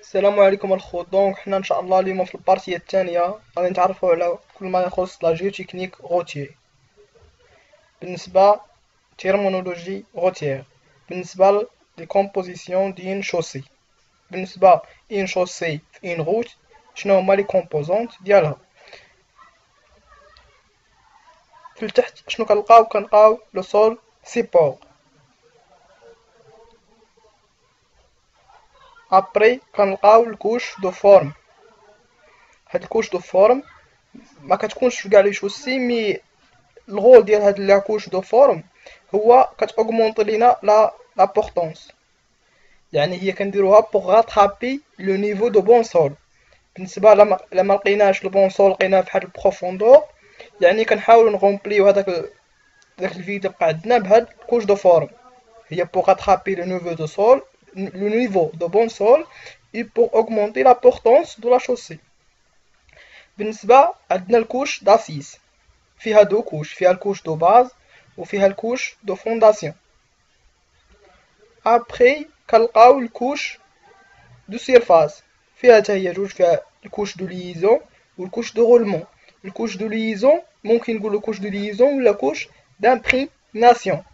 السلام عليكم الخوت. دونك حنا ان شاء الله اليوم في البارتيه الثانيه غادي نتعرفوا على كل ما يخص لا جيوتكنيك غوتيي. بالنسبه تيرمونولوجي غوتيير، بالنسبه للكومبوزيسيون ديال شوسي، بالنسبه ان شوسي في ان روت شنو هما لي كومبوزونت ديالها. في التحت شنو كنلقاو لو سول سيبور. ابري كنلقاو الكوش دو فورم. هاد الكوش دو فورم ما كتكونش في كاع لي شوسي، مي الغول ديال هاد لاكوش دو فورم هو كتاوغمونطي لينا لابورطونس، يعني هي كنديروها بوغ غاترابي لو نيفو دو بون سول. بالنسبه لما لقيناش لو بون سول لقيناه فواحد البروفوندور، يعني كنحاولوا نغومبليو داك الفيد بقى عندنا بهاد الكوش دو فورم. هي بوغ غاترابي لو نيفو دو سول، لو نيفو دو بون سول، اي بوغ اوغمونطي لابورطونس دو لا شوسي. بالنسبه عندنا الكوش داسيس، فيها دو كوش، فيها الكوش دو باز وفيها الكوش دو فونداسيون. ابخي كنلقاو الكوش دو سيرفاس، فيها حتى هي جوج، فيها الكوش دو ليزون والكوش دو غولمون. الكوش دو ليزون ممكن نقولو كوش دو ليزون ولا كوش دامبريناسيون.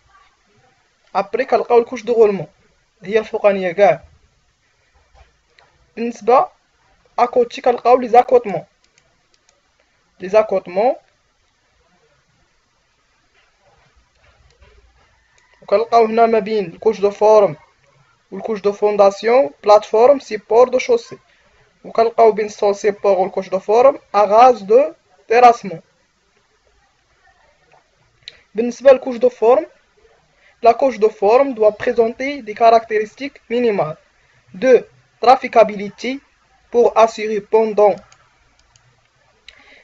ابري كنلقاو الكوش دو غولمون هي الفوقانيه كاع. بالنسبه اكوتي كنلقاو لي زاكوتمون. لي زاكوتمون وكنلقاو هنا ما بين الكوش دو فورم والكوش دو فونداسيون بلاتفورم سيبور دو شوسي، وكنلقاو بين السول سيبور والكوش دو فورم اغاز دو تيراسمون. بالنسبه للكوش دو فورم، la couche de forme doit présenter des caractéristiques minimales de traficabilité pour assurer pendant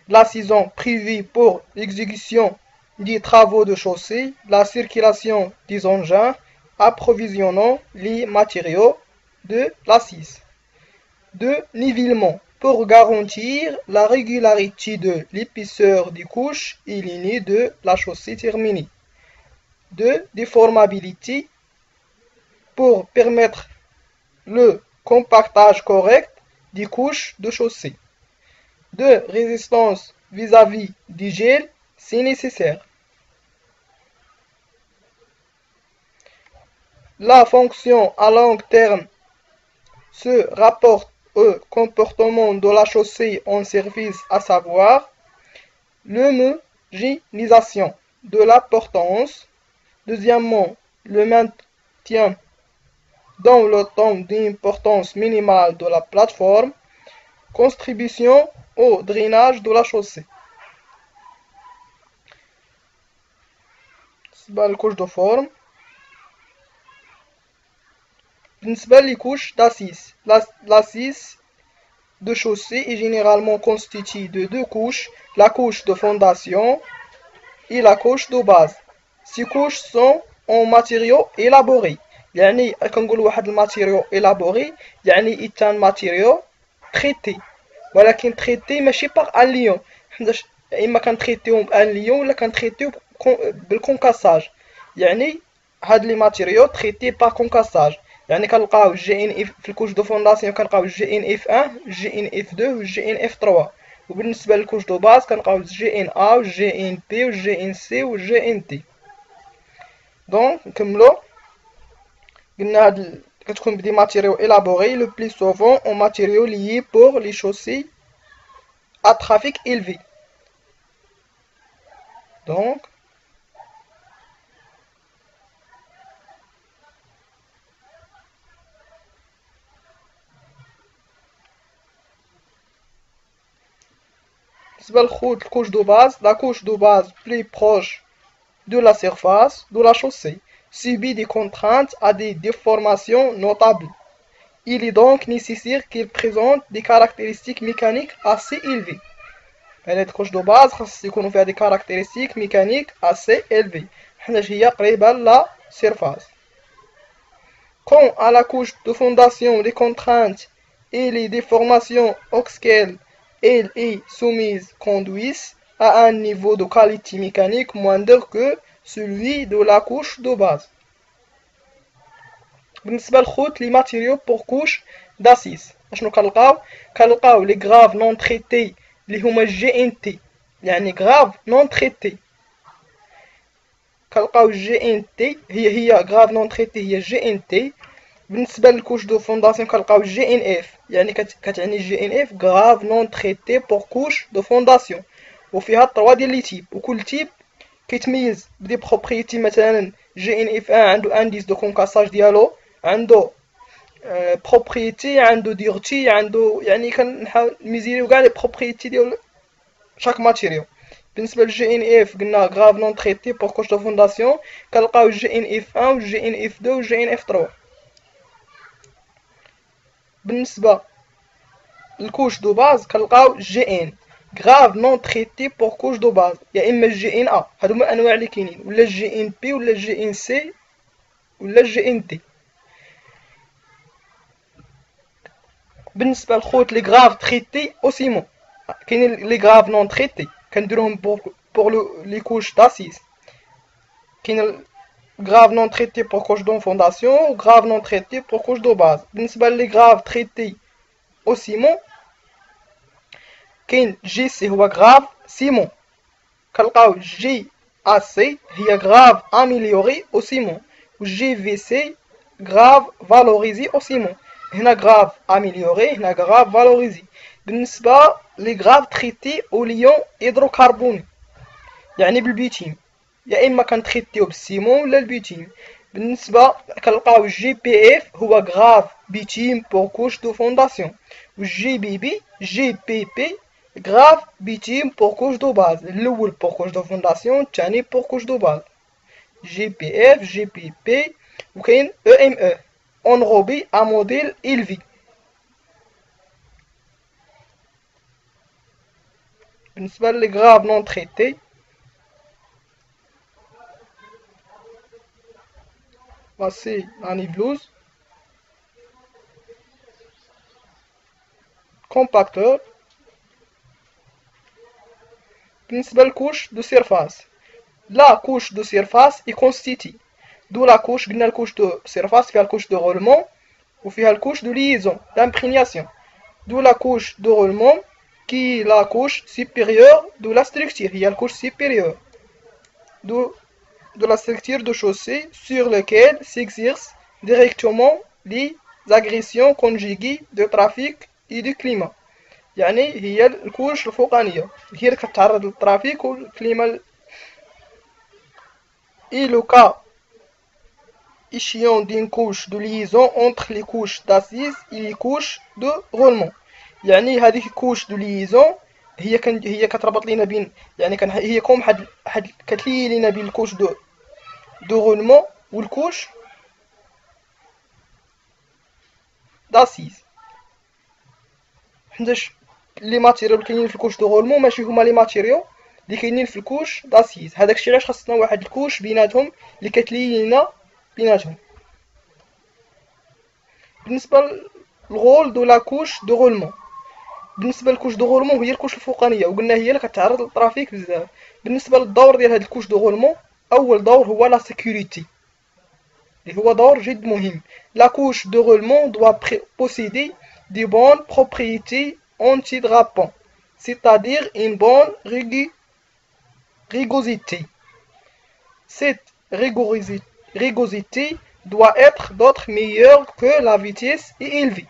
la saison prévue pour l'exécution des travaux de chaussée la circulation des engins approvisionnant les matériaux de l'assise, de nivellement pour garantir la régularité de l'épaisseur des couches et lignées de la chaussée terminée, de déformabilité pour permettre le compactage correct des couches de chaussée, de résistance vis-à-vis du gel si nécessaire. La fonction à long terme se rapporte au comportement de la chaussée en service, à savoir l'homogénéisation de la portance. Deuxièmement, le maintien dans le temps d'une portance minimale de la plateforme. Contribution au drainage de la chaussée. بالنسبة للكوش دو فورم، بالنسبة للكوش d'assis, l'assise de chaussée est généralement constituée de deux couches, la couche de fondation et la couche de base. Ces couches sont en matériaux élaborés. يعني كنقول واحد الماتيريو élaboré يعني إتان ماتيريو تريتي، ولكن تريتي ماشي باغ ان ليون، حيتاش اما كنتريتيو بان ليون ولا كنتريتيو بالكونكاساج. يعني هاد لي ماتيريو تريتي باغ كونكاساج، يعني كنلقاو جي ان اف في الكوش دو فونداسيون، كنلقاو جي ان اف 1 جي ان اف 2 وجي ان اف 3. وبالنسبه للكوش دو باز كنلقاو جي ان ا وجي ان بي وجي ان سي وجي ان تي. دونك نكملو. قلنا هاد كتكون بدي ماتيريو élaborés le plus souvent en matériaux liés pour les chaussées à trafic élevé. Donc بالنسبة للخوت الكوش دو باز، la couche de base plus proche de la surface de la chaussée subit des contraintes à des déformations notables. Il est donc nécessaire qu'il présente des caractéristiques mécaniques assez élevées. يعني الكوش دو باز خاص يكونوا فيها دي كاركتيرستيك ميكانيك اسي élevées حيتاش هي قريبة لا سيرفاس. Quant à la couche de fondation, les contraintes et les déformations auxquelles elle est soumise conduisent à un niveau de qualité mécanique moindre que celui de la couche de base. بالنسبة للخوت les matériaux pour couche d'assise. اشنو كنلقاو لي غراف نون تريتي اللي هما جي ان تي، يعني غراف نون تريتي. كنلقاو جي ان تي هي غراف نون تريتي هي جي ان تي. بالنسبه للكوش دو فونداسيون كنلقاو جي ان اف، يعني كتعني جي ان اف غراف نون تريتي بور كوش دو فونداسيون، وفيها 3 ديال لي تيب، وكل تيب كيتميز بدي بروبريتي. مثلا جي ان اف 1 عنده انديس دو كونكاساج ديالو، عنده بروبريتي، عنده ديرتي، عنده يعني كنحاول نميزيو كاع لي بروبريتي ديال شاك ماتيريال. بالنسبه للجي ان اف قلنا غراف نون تريتي بور كوش دو فونداسيون، كنلقاو جي ان اف 1 و جي ان اف 2 و جي ان اف 3. بالنسبه للكوش دو باز كنلقاو جي ان غراف نون تريتي بور كوش دو باز، يا اما جي ان ا، هادو هما الانواع اللي كاينين، ولا جي ان بي ولا جي ان سي ولا جي ان دي. بالنسبه لخوت لي غراف تريتي او سيمون، كاينين لي غراف نون تريتي كنديروهم بور لي كوش داسيس. كاين غراف نون تريتي بور كوش دون فونداسيون و غراف نون تريتي بور كوش دو باز. بالنسبه لي غراف تريتي او سيمون كاين جي سي هو غراف سيمون، كنلقاو جي ا سي هي غراف اميليوري او سيمون، و جي في سي غراف فالوريزي او سيمون. هنا غراف اميليوري، هنا غراف فالوريزي. بالنسبه لي غراف تريتي او ليون هيدروكربوني، يعني بالبيتيم، يا اما كنتريتيو بالسيمون ولا البيتيم. بالنسبه كنلقاو جي بي اف هو غراف بيتيم بور كوش دو فونداسيون، و جي بي بي جي بي بي غراف بيتيم بور كوش دو باز. الاول بور كوش دو فونداسيون، الثاني بور كوش دو باز. جي بي اف جي بي بي. وكاين او ام او اونروبي ا موديل إلفي. بالنسبه لي غراف نون تريتي voici la niveleuse, compacteur. بالنسبة للكوش دو سيرفاس، لا كوش دو سيرفاس اي كونستيتي دو لا كوش، قلنا الكوش دو سيرفاس فيها الكوش دو غولمون وفيها الكوش دو ليزون دامبرينياسيون. دو لا كوش دو غولمون كي لا كوش سوبيريور دو لا ستركتير، هي الكوش سوبيريور de la structure de chaussée sur lequel s'exercent directement les agressions conjuguées de trafic et du climat. يعني هي الكوش الفوقانية هي اللي كتعرض للترافيك والكليما. Et le cas échéant d'une couche de liaison entre les couches d'assises et les couches de roulement. يعني هذيك الكوش دو ليزون هي كتربط لينا بين، يعني هي كوم حد كتلي لينا بين الكوش دو غولمون والكوش داسيز. حيتاش لي ماتيريال اللي كاينين في الكوش دو غولمون ماشي هما لي ماتيريال اللي كاينين في الكوش داسيز، هذاك الشيء علاش خاصنا واحد الكوش بيناتهم اللي كتلي لينا بيناتهم. بالنسبه للغول دو لا كوش دو غولمون، بالنسبه للكوش دو غولمون هي الكوش الفوقانيه وقلنا هي اللي كتعرض للترافيك بزاف. بالنسبه للدور ديال هاد الكوش دو غولمون، اول دور هو لا سيكوريتي اللي هو دور جد مهم. لا كوش دو غولمون doit posséder des bonnes propriétés anti-drapant, c'est-à-dire une bonne rugosité. Cette rugosité doit être d'autre meilleure que la vitesse est élevée.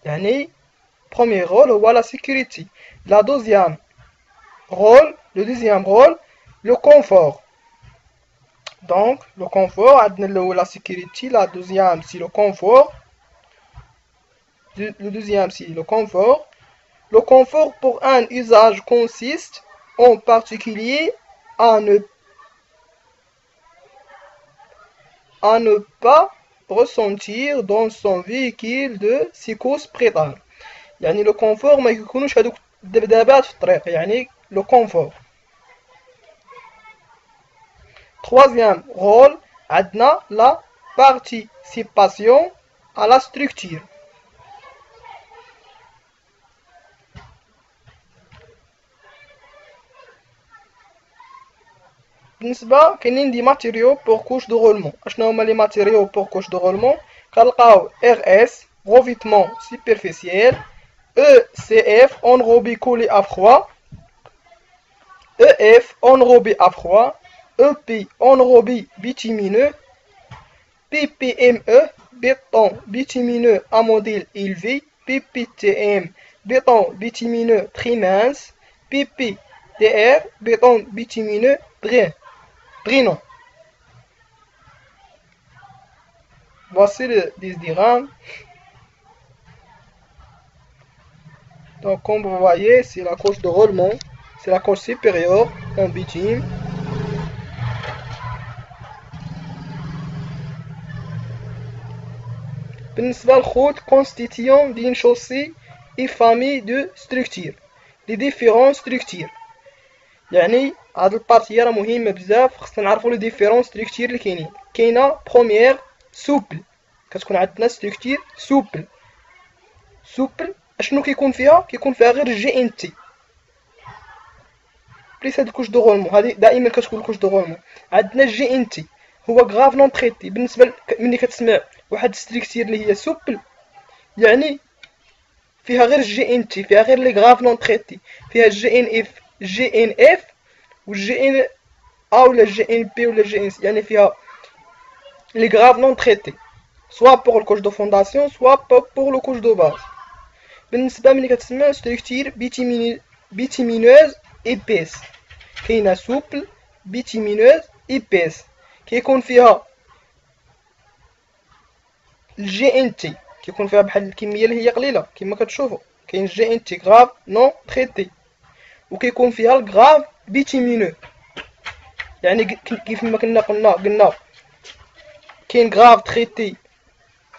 يعني premier rôle هو la sécurité. Le deuxième rôle le confort. Donc le confort, la sécurité, la deuxième c'est le confort. Le deuxième c'est le confort. Le confort pour un usage consiste en particulier à ne pas ressentir dans son véhicule de secousses prétales. يعني لو كونفور ما يكونوش هذوك الدبدبات في الطريق، يعني لو كونفور. troisième rôle عندنا la participation à la structure. بالنسبه كاينين دي ماتيريو بور كوش دو غولمون. اشنو هما لي ماتيريو بور كوش دو غولمون؟ كنلقاو ار اس revêtement superficiel. ECF, enrobé collé à froid. EF, enrobé à froid. EP, enrobé bitumineux. PPME, béton bitumineux à modèle élevé. PPTM, béton bitumineux très mince. PPDR, béton bitumineux drainant. Voici le diagramme. Donc comme vous voyez, c'est la couche de roulement, c'est la couche supérieure en bitume. بالنسبة للخوت constituant d'une chaussée et famille de structures. Les différentes structures. يعني هاد البارتي راه مهمة بزاف، خصنا نعرفو لي ديفيرون ستركتير اللي كاينين. كاينة بروميير سوبل، كتكون عندنا ستركتير سوبل. سوبل اشنو كيكون فيها؟ كيكون فيها غير جي ان تي بليس هاد الكوش دو غولمون، هادي دائما كتكون الكوش دو غولمون. عندنا جي ان تي هو غراف نون تريتي. بالنسبة ملي كتسمع واحد ستركتير اللي هي سوبل، يعني فيها غير جي ان تي، فيها غير لي غراف نون تريتي، فيها جي ان اف، جي ان اف والجي ان ا ولا جي ان بي ولا جي ان سي، يعني فيها لي غراف نون تريتي سوا بور الكوش دو فونداسيون سوا بور لو كوش دو باز. بالنسبة ملي كتسمع ستركتير بيتيمينوز ايبيس، كاينة سوبل بيتيمينوز ايبيس كيكون فيها الجي ان تي، كيكون فيها بحال الكمية اللي هي قليلة كما كتشوفوا. كاين الجي ان تي غراف نون تريتي، وكيكون فيها الغراف بيتيمينو، يعني كيف ما قلنا كاين غراف تريتي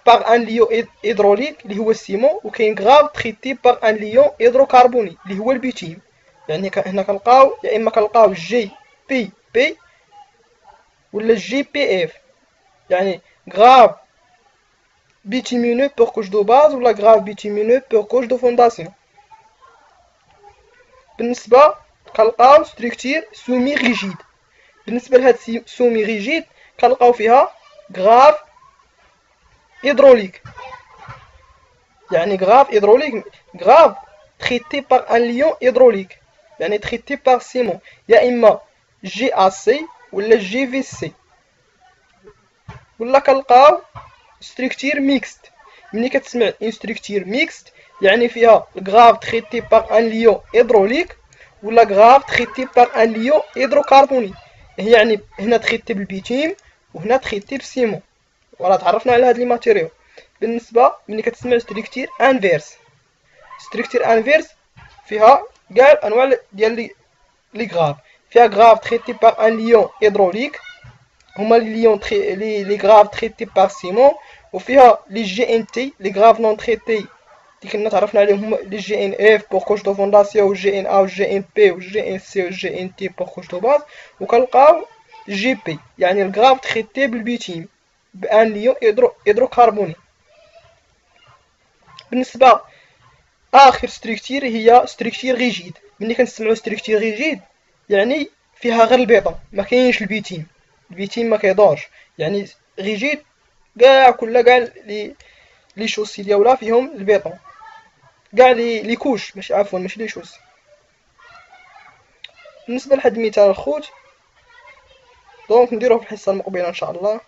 باغ ان ليون هيدروليك اللي هو السيمون، وكاين غراف تريتي باغ ان ليون هيدروكربوني اللي هو البيتيم. يعني هنا كنلقاو يا اما كنلقاو الجي بي بي ولا الجي بي اف، يعني غراف bitumineux pour couche de base ولا grave bitumineux pour couche de fondation. بالنسبة كنلقاو ستركتير سومي ريجيد. بالنسبة لهاد سومي ريجيد كنلقاو فيها غراف هيدروليك، يعني غراف هيدروليك غراف تريتي باغ ان ليون هيدروليك، يعني تريتي باغ سيمون، يا اما جي ا سي ولا جي في سي. ولا كنلقاو ستركتير ميكست. ملي كتسمع اون ستركتير ميكست يعني فيها الغراف تريتي باغ ان ليون هيدروليك ولا غراف تريتي باغ ان ليون هيدروكربوني، يعني هنا تريتي بالبيتيم وهنا تريتي بالسيمون. وراه تعرفنا على هاد لي ماتيريال. بالنسبه ملي كتسمع ستركتير انفيرس، ستركتير انفيرس فيها كاع الانواع ديال لي غراف. فيها غراف تريتي باغ ان ليون هيدروليك هما لي ليون لي غراف تريتي باغ سيمون، وفيها لي جي ان تي لي غراف نون تريتي اللي كنا تعرفنا عليهم هما لي جي ان اف بور كوش دو فونداسيون و جي ان ا و جي ان بي و جي ان سي و جي ان تي بور كوش دو باز. وكنلقاو جي بي يعني الغراف تريتي بالبيتيم بان ليون هيدروكربوني. بالنسبه اخر ستركتير هي ستركتير ريجيد. ملي كنسمعوا ستركتير ريجيد يعني فيها غير البيضه، ما كاينش البيتيم، البيتيم ما كيدورش، يعني ريجيد كاع لي شوسي ديالها فيهم البيطون، كاع لي كوش ماشي عفوا ماشي لي شوسي. بالنسبه لهاد المثال الخوت دونك نديروه في الحصه المقبله ان شاء الله.